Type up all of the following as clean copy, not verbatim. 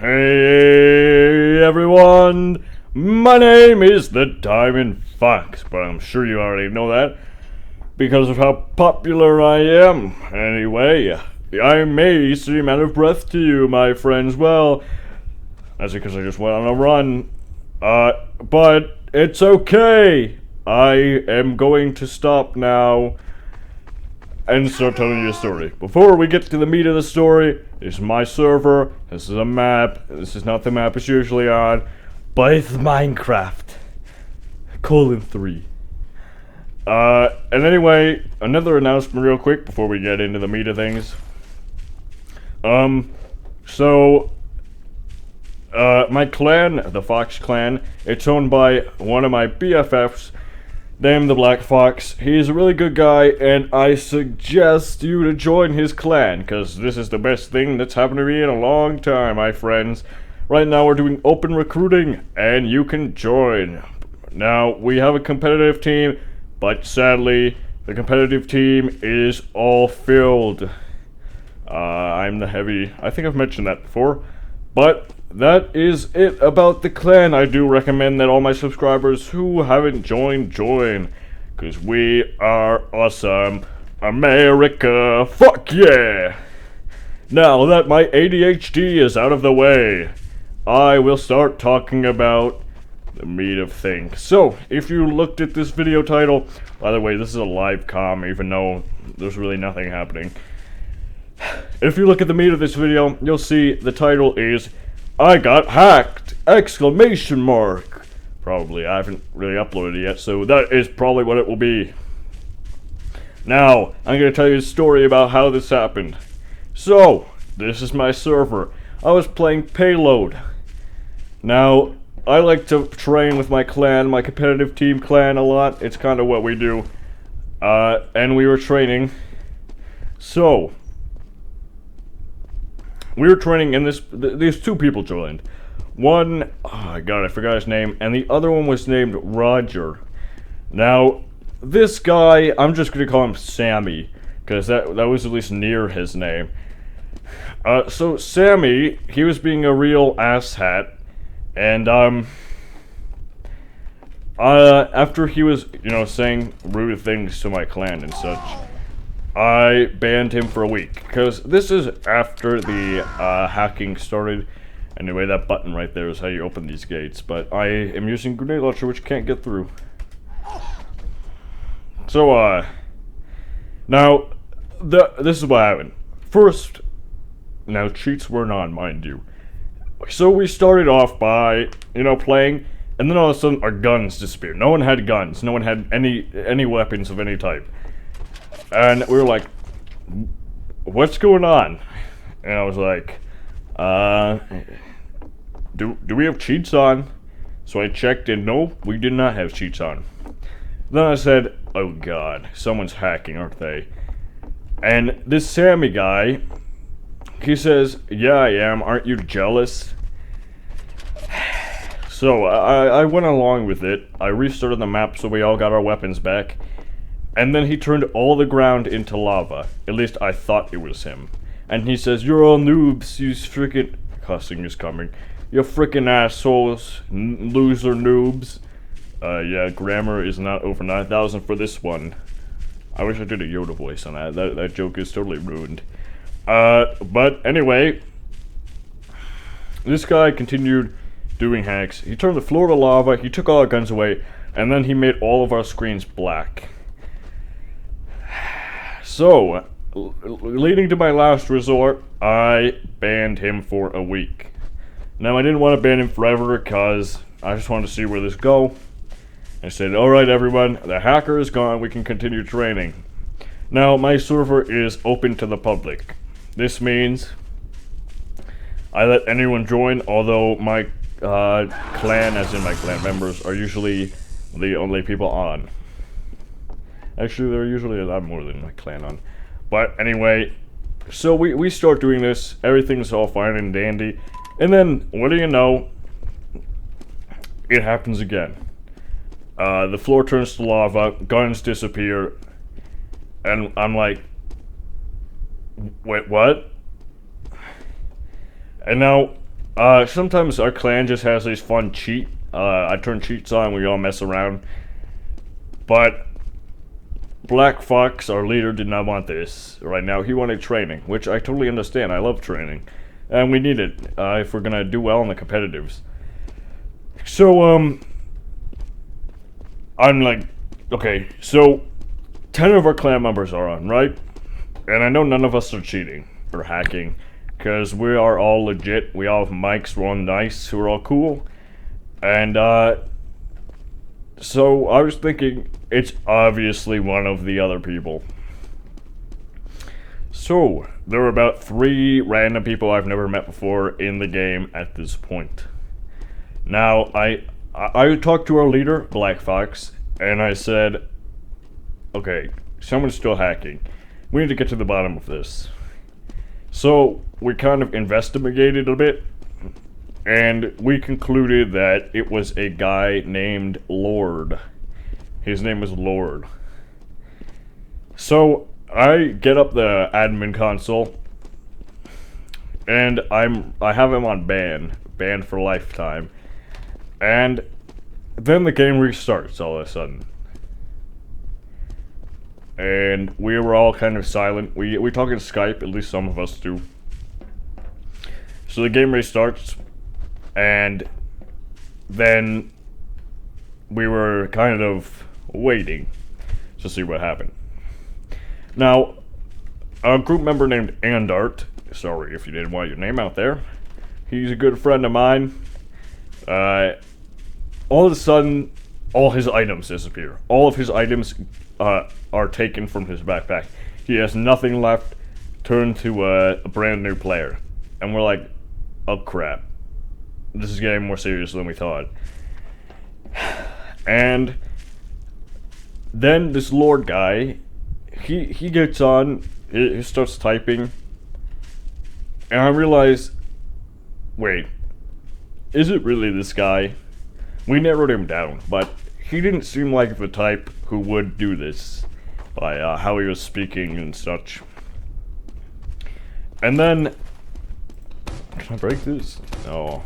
Hey everyone, my name is the Diamond Fox, but I'm sure you already know that because of how popular I am. Anyway, I may seem out of breath to you, my friends. Well, that's because I just went on a run. But it's okay. I am going to stop now and start telling you a story. Before we get to the meat of the story, this is my server, this is a map, this is not the map it's usually on, but it's Minecraft. :3. And anyway, another announcement real quick before we get into the meat of things. My clan, the Fox clan, it's owned by one of my BFFs, named the Black Fox. He's a really good guy, and I suggest you to join his clan, because this is the best thing that's happened to me in a long time, my friends. Right now we're doing open recruiting, and you can join. Now, we have a competitive team, but sadly, the competitive team is all filled. I'm the heavy. I think I've mentioned that before, but that is it about the clan. I do recommend that all my subscribers who haven't joined, join. Because we are awesome. America, fuck yeah! Now that my ADHD is out of the way, I will start talking about the meat of things. So, if you looked at this video title, by the way, this is a live comm, even though there's really nothing happening. If you look at the meat of this video, you'll see the title is I got hacked! Exclamation mark! Probably, I haven't really uploaded it yet, so that is probably what it will be. Now, I'm going to tell you a story about how this happened. So, this is my server. I was playing Payload. Now, I like to train with my clan, my competitive team clan a lot. It's kind of what we do. And we were training. So, we were training in this, these two people joined. One, oh god, I forgot his name, and the other one was named Roger. Now, this guy, I'm just gonna call him Sammy, because that was at least near his name. So Sammy, he was being a real asshat, and, after he was, saying rude things to my clan and such, I banned him for a week, because this is after the hacking started. Anyway, that button right there is how you open these gates, but I am using grenade launcher, which can't get through. So, now, this is what happened. First, now cheats weren't on, mind you. So we started off by, playing, and then all of a sudden our guns disappeared. No one had guns, no one had any weapons of any type. And we were like, what's going on? And I was like, do we have cheats on? So I checked and no, we did not have cheats on. Then I said, oh god, someone's hacking, aren't they? And this Sammy guy, he says, yeah I am, aren't you jealous? So I went along with it. I restarted the map so we all got our weapons back. And then he turned all the ground into lava. At least I thought it was him. And he says, you're all noobs, you frickin'... Cussing is coming. You frickin' assholes, loser noobs. Yeah, grammar is not over 9,000 for this one. I wish I did a Yoda voice on that. That joke is totally ruined. But anyway, this guy continued doing hacks. He turned the floor to lava, he took all our guns away, and then he made all of our screens black. So, leading to my last resort, I banned him for a week. Now, I didn't want to ban him forever because I just wanted to see where this go. I said, alright everyone, the hacker is gone, we can continue training. Now, my server is open to the public. This means I let anyone join, although my clan, as in my clan members, are usually the only people on. Actually, there are usually a lot more than my clan on. But anyway, so we start doing this, everything's all fine and dandy, and then, what do you know, it happens again. The floor turns to lava, guns disappear, and I'm like, wait, what? And now, Sometimes our clan just has these fun cheat. I turn cheats on, we all mess around. But Black Fox, our leader, did not want this right now. He wanted training, which I totally understand. I love training. And we need it if we're gonna do well in the competitives. So, I'm like, okay, so 10 of our clan members are on, right? And I know none of us are cheating or hacking, because we are all legit. We all have mics, we're all nice, we're all cool. And, so I was thinking, it's obviously one of the other people. So, there were about 3 random people I've never met before in the game at this point. Now, I talked to our leader, Black Fox, and I said, okay, someone's still hacking. We need to get to the bottom of this. So, we kind of investigated a bit, and we concluded that it was a guy named Lord. His name was Lord. So, I get up the admin console, and I have him on banned for lifetime. And then the game restarts all of a sudden. And we were all kind of silent. We talk in Skype, at least some of us do. So the game restarts, and then we were kind of waiting to see what happened. Now, a group member named Andart, sorry if you didn't want your name out there, he's a good friend of mine. All of a sudden, all his items disappear. All of his items are taken from his backpack. He has nothing left, turned to a brand new player. And we're like, oh crap. This is getting more serious than we thought. And then this Lord guy, he gets on, he starts typing, and I realize, wait, is it really this guy? We narrowed him down, but he didn't seem like the type who would do this by how he was speaking and such. And then, can I break this? No.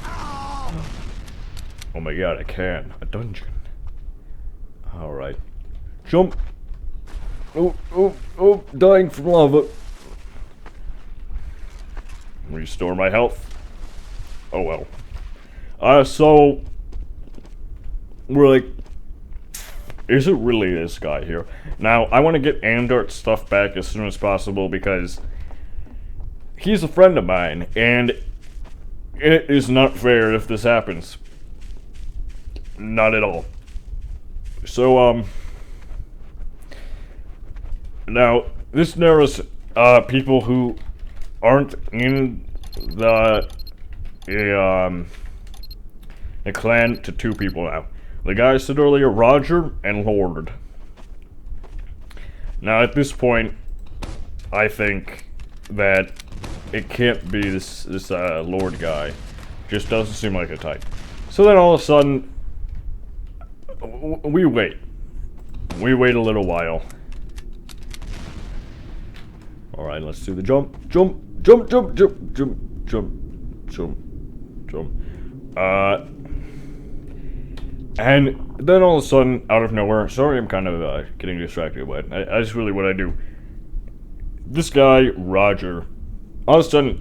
Oh my god, I can. A dungeon. Alright. Jump! Oh, dying from lava. Restore my health. Oh well. So we're like, is it really this guy here? Now, I want to get Andart's stuff back as soon as possible because he's a friend of mine, and it is not fair if this happens. Not at all. So, now, this narrows, people who aren't in the clan to 2 people now. The guy I said earlier, Roger, and Lord. Now, at this point, I think that it can't be this Lord guy. Just doesn't seem like a type. So then all of a sudden, we wait. We wait a little while. Alright, let's do the jump. Jump, jump, jump, jump, jump, jump, jump, jump. And then all of a sudden, out of nowhere, sorry I'm kind of getting distracted, but that's really what I do. This guy, Roger, all of a sudden,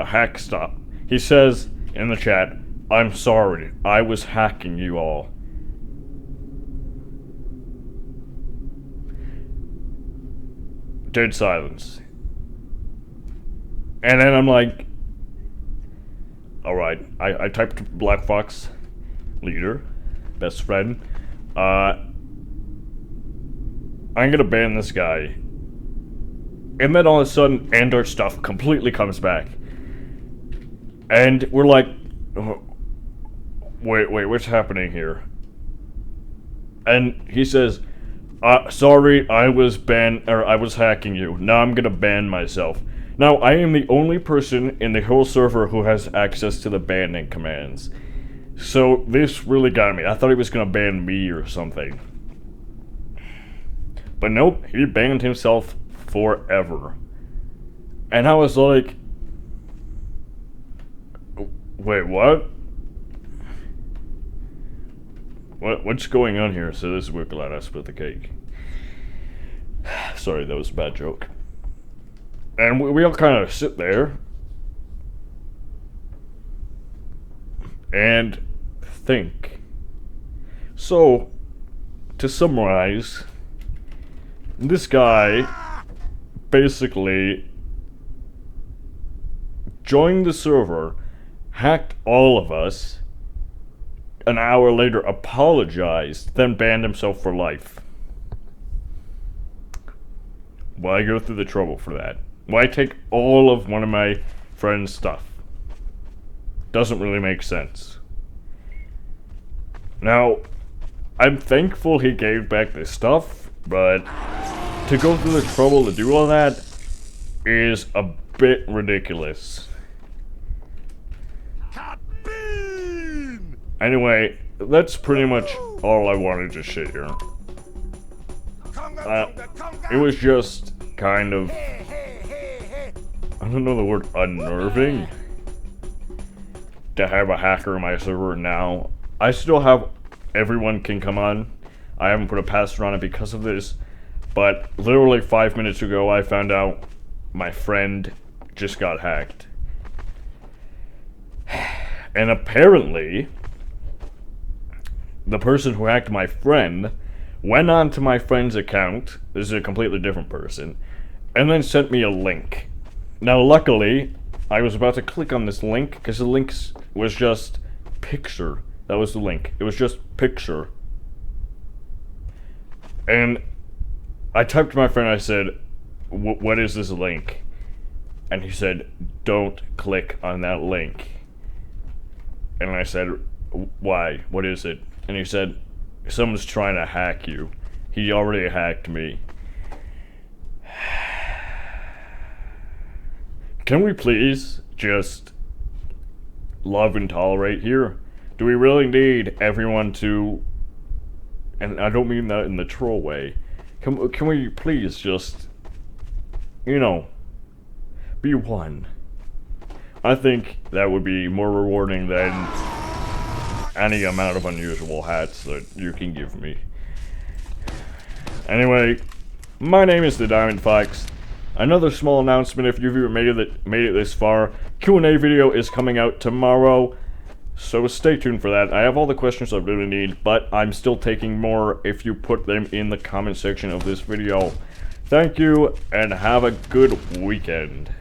hack stop. He says in the chat, I'm sorry, I was hacking you all. Dead silence. And then I'm like, alright, I typed Black Fox, leader, best friend. I'm gonna ban this guy. And then all of a sudden, Andart's stuff completely comes back. And we're like, oh, wait, what's happening here? And he says, sorry, I was hacking you. Now I'm gonna ban myself. Now, I am the only person in the whole server who has access to the banning commands. So, this really got me. I thought he was gonna ban me or something. But nope, he banned himself forever. And I was like, Wait, what? What's going on here? So this is we're glad I split the cake. Sorry, that was a bad joke. And we all kind of sit there and think. So, to summarize, this guy basically joined the server, hacked all of us, an hour later apologized, then banned himself for life. Why go through the trouble for that? Why take all of one of my friend's stuff? Doesn't really make sense. Now, I'm thankful he gave back the stuff, but to go through the trouble to do all that is a bit ridiculous. Anyway, that's pretty much all I wanted to say here. It was just kind of, I don't know the word, unnerving to have a hacker in my server now. I still have everyone can come on. I haven't put a password on it because of this, but literally 5 minutes ago I found out my friend just got hacked. And apparently, the person who hacked my friend went on to my friend's account, this is a completely different person, and then sent me a link. Now luckily, I was about to click on this link, because the link was just picture. That was the link. It was just picture. And I typed to my friend, I said, what is this link? And he said, don't click on that link. And I said, why? What is it? And he said, someone's trying to hack you. He already hacked me. Can we please just love and tolerate here? Do we really need everyone to, and I don't mean that in the troll way, can we please just, you know, be one? I think that would be more rewarding than any amount of unusual hats that you can give me. Anyway, my name is the Diamond Fox. Another small announcement: if you've made it this far, Q&A video is coming out tomorrow, so stay tuned for that. I have all the questions I really need, but I'm still taking more if you put them in the comment section of this video. Thank you, and have a good weekend.